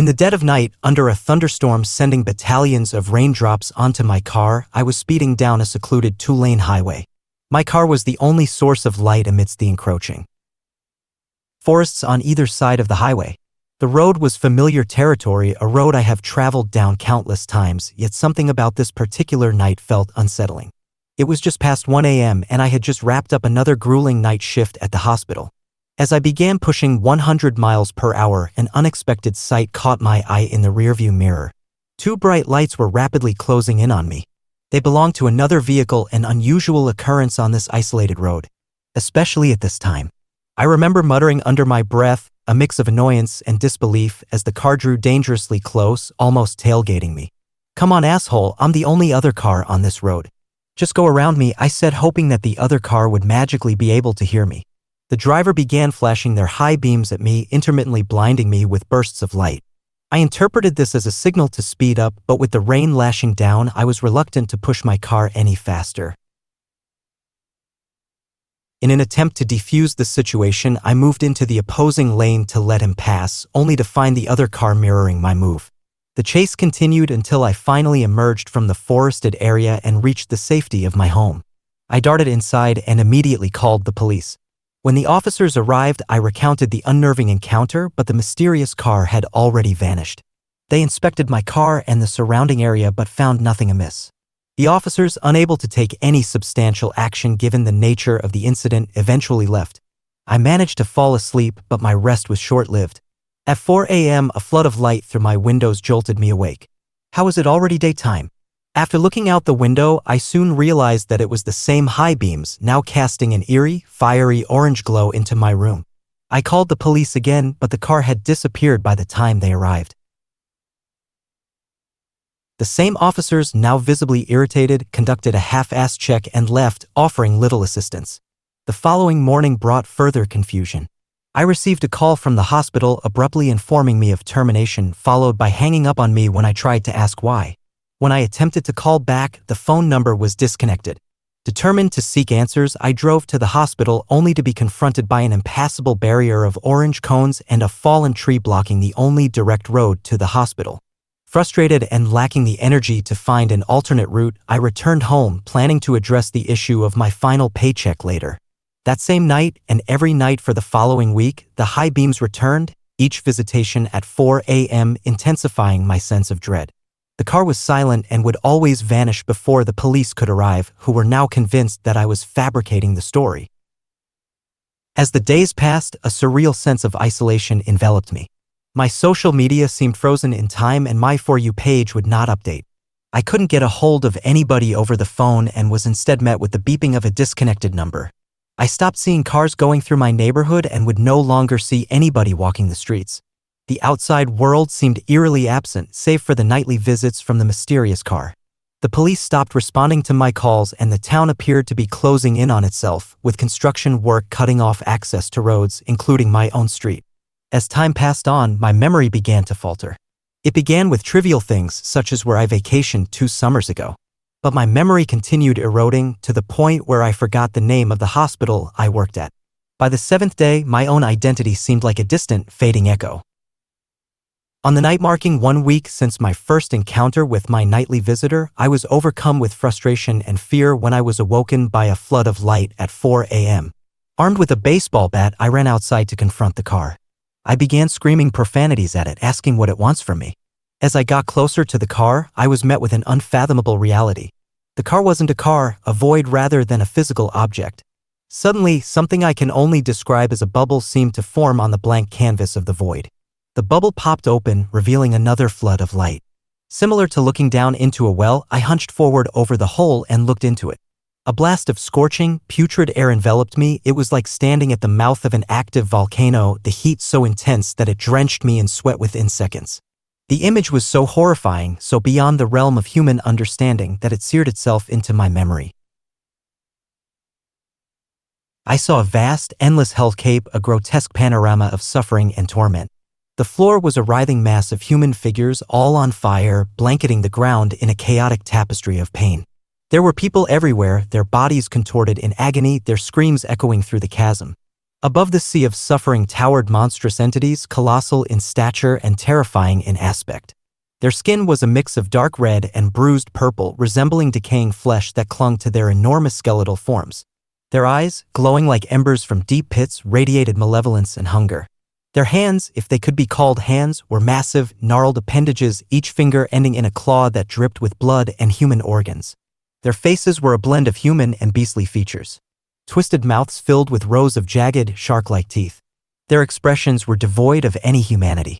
In the dead of night, under a thunderstorm sending battalions of raindrops onto my car, I was speeding down a secluded two-lane highway. My car was the only source of light amidst the encroaching forests on either side of the highway. The road was familiar territory, a road I have traveled down countless times, yet something about this particular night felt unsettling. It was just past 1 a.m. and I had just wrapped up another grueling night shift at the hospital. As I began pushing 100 miles per hour, an unexpected sight caught my eye in the rearview mirror. Two bright lights were rapidly closing in on me. They belonged to another vehicle, an unusual occurrence on this isolated road, especially at this time. I remember muttering under my breath, a mix of annoyance and disbelief as the car drew dangerously close, almost tailgating me. "Come on, asshole, I'm the only other car on this road. Just go around me," I said, hoping that the other car would magically be able to hear me. The driver began flashing their high beams at me, intermittently blinding me with bursts of light. I interpreted this as a signal to speed up, but with the rain lashing down, I was reluctant to push my car any faster. In an attempt to defuse the situation, I moved into the opposing lane to let him pass, only to find the other car mirroring my move. The chase continued until I finally emerged from the forested area and reached the safety of my home. I darted inside and immediately called the police. When the officers arrived, I recounted the unnerving encounter, but the mysterious car had already vanished. They inspected my car and the surrounding area but found nothing amiss. The officers, unable to take any substantial action given the nature of the incident, eventually left. I managed to fall asleep, but my rest was short-lived. At 4 a.m., a flood of light through my windows jolted me awake. How was it already daytime? After looking out the window, I soon realized that it was the same high beams, now casting an eerie, fiery orange glow into my room. I called the police again, but the car had disappeared by the time they arrived. The same officers, now visibly irritated, conducted a half-assed check and left, offering little assistance. The following morning brought further confusion. I received a call from the hospital abruptly informing me of termination, followed by hanging up on me when I tried to ask why. When I attempted to call back, the phone number was disconnected. Determined to seek answers, I drove to the hospital only to be confronted by an impassable barrier of orange cones and a fallen tree blocking the only direct road to the hospital. Frustrated and lacking the energy to find an alternate route, I returned home, planning to address the issue of my final paycheck later. That same night, and every night for the following week, the high beams returned, each visitation at 4 a.m., intensifying my sense of dread. The car was silent and would always vanish before the police could arrive, who were now convinced that I was fabricating the story. As the days passed, a surreal sense of isolation enveloped me. My social media seemed frozen in time and my For You page would not update. I couldn't get a hold of anybody over the phone and was instead met with the beeping of a disconnected number. I stopped seeing cars going through my neighborhood and would no longer see anybody walking the streets. The outside world seemed eerily absent, save for the nightly visits from the mysterious car. The police stopped responding to my calls and the town appeared to be closing in on itself, with construction work cutting off access to roads, including my own street. As time passed on, my memory began to falter. It began with trivial things, such as where I vacationed 2 summers ago. But my memory continued eroding to the point where I forgot the name of the hospital I worked at. By the 7th day, my own identity seemed like a distant, fading echo. On the night marking 1 week since my first encounter with my nightly visitor, I was overcome with frustration and fear when I was awoken by a flood of light at 4 a.m. Armed with a baseball bat, I ran outside to confront the car. I began screaming profanities at it, asking what it wants from me. As I got closer to the car, I was met with an unfathomable reality. The car wasn't a car, a void rather than a physical object. Suddenly, something I can only describe as a bubble seemed to form on the blank canvas of the void. The bubble popped open, revealing another flood of light. Similar to looking down into a well, I hunched forward over the hole and looked into it. A blast of scorching, putrid air enveloped me. It was like standing at the mouth of an active volcano, the heat so intense that it drenched me in sweat within seconds. The image was so horrifying, so beyond the realm of human understanding, that it seared itself into my memory. I saw a vast, endless hellscape, a grotesque panorama of suffering and torment. The floor was a writhing mass of human figures, all on fire, blanketing the ground in a chaotic tapestry of pain. There were people everywhere, their bodies contorted in agony, their screams echoing through the chasm. Above the sea of suffering towered monstrous entities, colossal in stature and terrifying in aspect. Their skin was a mix of dark red and bruised purple, resembling decaying flesh that clung to their enormous skeletal forms. Their eyes, glowing like embers from deep pits, radiated malevolence and hunger. Their hands, if they could be called hands, were massive, gnarled appendages, each finger ending in a claw that dripped with blood and human organs. Their faces were a blend of human and beastly features. Twisted mouths filled with rows of jagged, shark-like teeth. Their expressions were devoid of any humanity.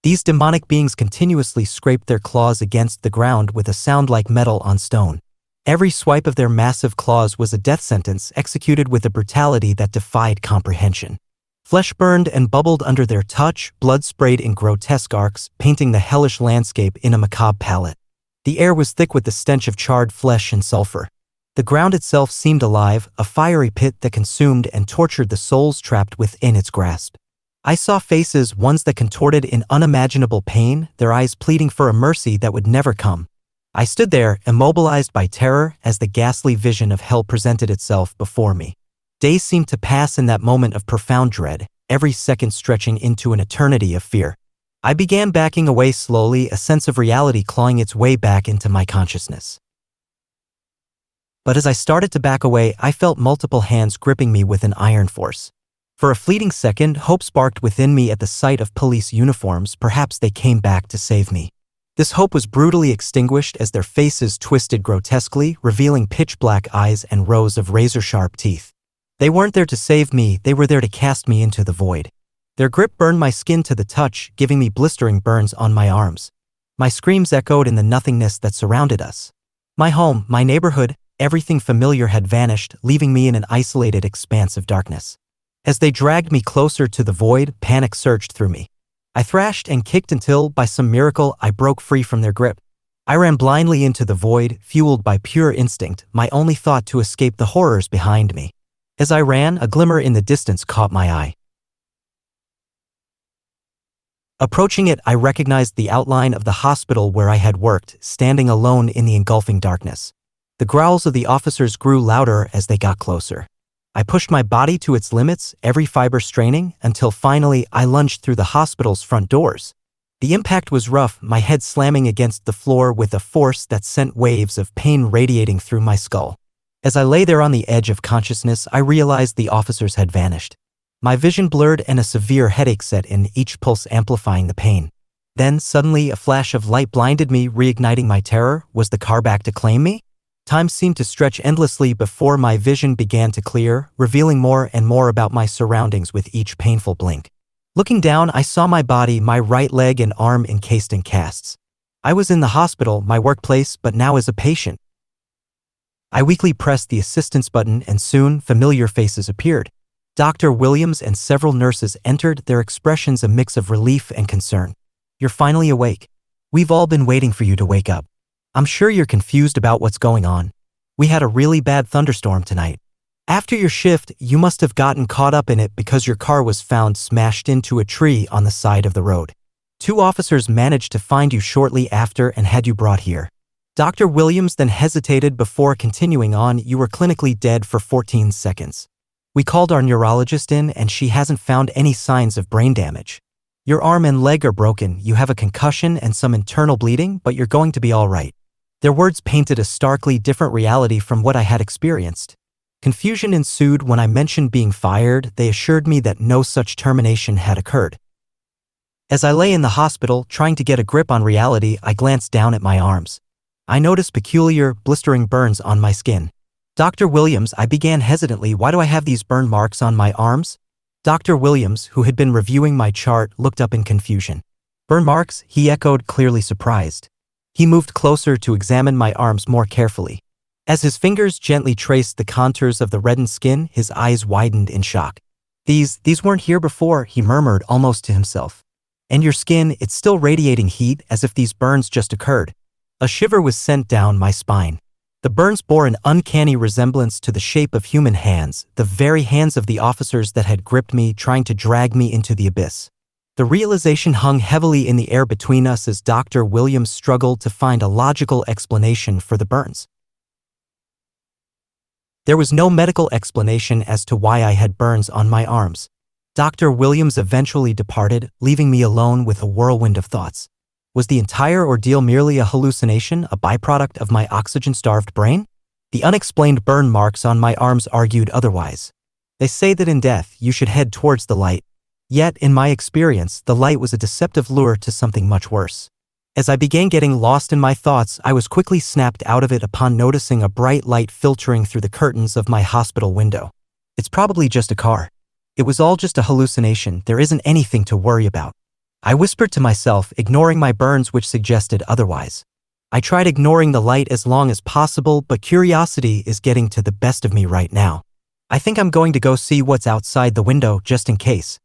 These demonic beings continuously scraped their claws against the ground with a sound like metal on stone. Every swipe of their massive claws was a death sentence executed with a brutality that defied comprehension. Flesh burned and bubbled under their touch, blood sprayed in grotesque arcs, painting the hellish landscape in a macabre palette. The air was thick with the stench of charred flesh and sulfur. The ground itself seemed alive, a fiery pit that consumed and tortured the souls trapped within its grasp. I saw faces, ones that contorted in unimaginable pain, their eyes pleading for a mercy that would never come. I stood there, immobilized by terror, as the ghastly vision of hell presented itself before me. Days seemed to pass in that moment of profound dread, every second stretching into an eternity of fear. I began backing away slowly, a sense of reality clawing its way back into my consciousness. But as I started to back away, I felt multiple hands gripping me with an iron force. For a fleeting second, hope sparked within me at the sight of police uniforms. Perhaps they came back to save me. This hope was brutally extinguished as their faces twisted grotesquely, revealing pitch-black eyes and rows of razor-sharp teeth. They weren't there to save me, they were there to cast me into the void. Their grip burned my skin to the touch, giving me blistering burns on my arms. My screams echoed in the nothingness that surrounded us. My home, my neighborhood, everything familiar had vanished, leaving me in an isolated expanse of darkness. As they dragged me closer to the void, panic surged through me. I thrashed and kicked until, by some miracle, I broke free from their grip. I ran blindly into the void, fueled by pure instinct, my only thought to escape the horrors behind me. As I ran, a glimmer in the distance caught my eye. Approaching it, I recognized the outline of the hospital where I had worked, standing alone in the engulfing darkness. The growls of the officers grew louder as they got closer. I pushed my body to its limits, every fiber straining, until finally I lunged through the hospital's front doors. The impact was rough, my head slamming against the floor with a force that sent waves of pain radiating through my skull. As I lay there on the edge of consciousness, I realized the officers had vanished. My vision blurred and a severe headache set in, each pulse amplifying the pain. Then, suddenly, a flash of light blinded me, reigniting my terror. Was the car back to claim me? Time seemed to stretch endlessly before my vision began to clear, revealing more and more about my surroundings with each painful blink. Looking down, I saw my body, my right leg and arm encased in casts. I was in the hospital, my workplace, but now as a patient. I weakly pressed the assistance button and soon, familiar faces appeared. Dr. Williams and several nurses entered, their expressions a mix of relief and concern. You're finally awake. We've all been waiting for you to wake up. I'm sure you're confused about what's going on. We had a really bad thunderstorm tonight. After your shift, you must have gotten caught up in it because your car was found smashed into a tree on the side of the road. 2 officers managed to find you shortly after and had you brought here. Dr. Williams then hesitated before continuing on. You were clinically dead for 14 seconds. We called our neurologist in and she hasn't found any signs of brain damage. Your arm and leg are broken, you have a concussion and some internal bleeding, but you're going to be all right. Their words painted a starkly different reality from what I had experienced. Confusion ensued when I mentioned being fired. They assured me that no such termination had occurred. As I lay in the hospital, trying to get a grip on reality, I glanced down at my arms. I noticed peculiar, blistering burns on my skin. Dr. Williams, I began hesitantly, why do I have these burn marks on my arms? Dr. Williams, who had been reviewing my chart, looked up in confusion. Burn marks? He echoed, clearly surprised. He moved closer to examine my arms more carefully. As his fingers gently traced the contours of the reddened skin, his eyes widened in shock. These weren't here before, he murmured almost to himself. And your skin, it's still radiating heat as if these burns just occurred. A shiver was sent down my spine. The burns bore an uncanny resemblance to the shape of human hands, the very hands of the officers that had gripped me, trying to drag me into the abyss. The realization hung heavily in the air between us as Dr. Williams struggled to find a logical explanation for the burns. There was no medical explanation as to why I had burns on my arms. Dr. Williams eventually departed, leaving me alone with a whirlwind of thoughts. Was the entire ordeal merely a hallucination, a byproduct of my oxygen-starved brain? The unexplained burn marks on my arms argued otherwise. They say that in death, you should head towards the light. Yet, in my experience, the light was a deceptive lure to something much worse. As I began getting lost in my thoughts, I was quickly snapped out of it upon noticing a bright light filtering through the curtains of my hospital window. It's probably just a car. It was all just a hallucination, there isn't anything to worry about. I whispered to myself, ignoring my burns which suggested otherwise. I tried ignoring the light as long as possible, but curiosity is getting to the best of me right now. I think I'm going to go see what's outside the window just in case.